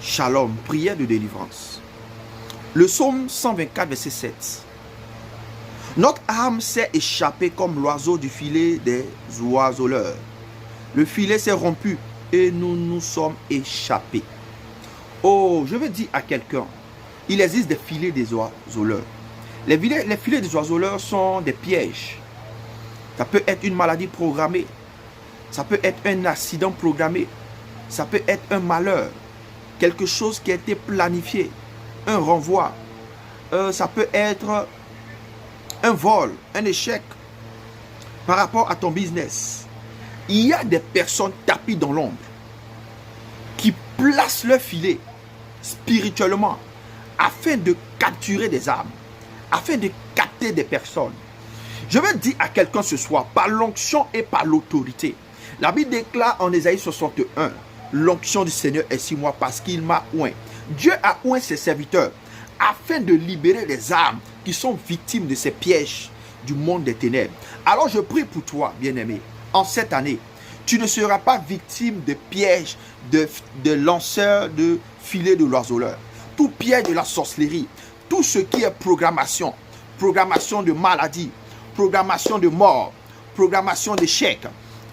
Shalom, prière de délivrance. Le psaume 124, verset 7. Notre âme s'est échappée comme l'oiseau du filet des oiseleurs. Le filet s'est rompu et nous nous sommes échappés. Oh, je veux dire à quelqu'un, il existe des filets des oiseleurs. Les filets des oiseleurs sont des pièges. Ça peut être une maladie programmée. Ça peut être un accident programmé. Ça peut être un malheur. Quelque chose qui a été planifié. Un renvoi. Ça peut être un vol, un échec par rapport à ton business. Il y a des personnes tapis dans l'ombre qui placent leur filet spirituellement afin de capturer des âmes, afin de capter des personnes. Je veux dire à quelqu'un ce soir, par l'onction et par l'autorité. La Bible déclare en Ésaïe 61, l'onction du Seigneur est sur moi parce qu'il m'a oint. Dieu a oint ses serviteurs afin de libérer les âmes qui sont victimes de ces pièges du monde des ténèbres. Alors je prie pour toi, bien-aimé, en cette année, tu ne seras pas victime de pièges de lanceurs de filets de l'oiseleur. Tout piège de la sorcellerie, tout ce qui est programmation de maladie, programmation de mort, programmation d'échec,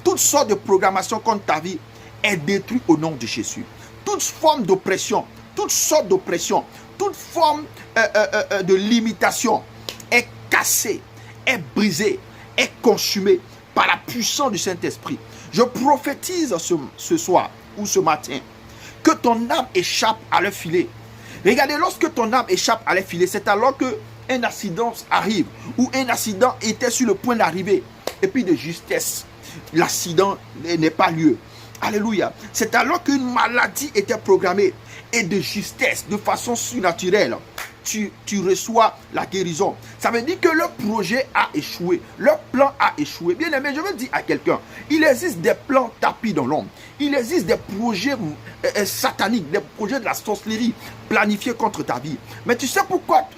toutes sortes de programmation contre ta vie est détruite au nom de Jésus. Toute forme d'oppression, toutes sortes d'oppression, toute forme de limitation est cassée, est brisée, est consumée par la puissance du Saint-Esprit. Je prophétise ce soir ou ce matin que ton âme échappe à leur filet. Regardez, lorsque ton âme échappe à leur filet, c'est alors qu'un accident arrive ou un accident était sur le point d'arriver et puis de justesse, l'accident n'est pas lieu. Alléluia. C'est alors qu'une maladie était programmée et de justesse, de façon surnaturelle, tu reçois la guérison. Ça veut dire que le projet a échoué. Le plan a échoué. Bien aimé, je veux dire à quelqu'un, il existe des plans tapis dans l'ombre. Il existe des projets sataniques, des projets de la sorcellerie planifiés contre ta vie. Mais tu sais pourquoi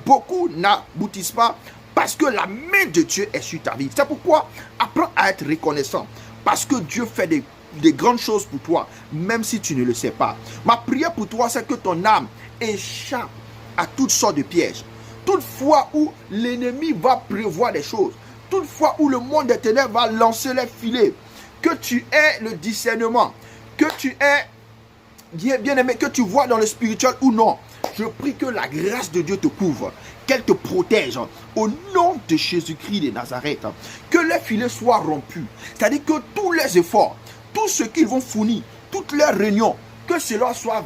beaucoup n'aboutissent pas? Parce que la main de Dieu est sur ta vie. C'est pourquoi apprends à être reconnaissant. Parce que Dieu fait des grandes choses pour toi, même si tu ne le sais pas. Ma prière pour toi, c'est que ton âme échappe à toutes sortes de pièges. Toutefois où l'ennemi va prévoir des choses, toutefois où le monde des ténèbres va lancer les filets, que tu aies le discernement, que tu aies, bien aimé, que tu vois dans le spirituel ou non, je prie que la grâce de Dieu te couvre, qu'elle te protège au nom de Jésus-Christ de Nazareth, que les filets soient rompus, c'est-à-dire que tous les efforts, tout ce qu'ils vont fournir, toutes leurs réunions, que cela soit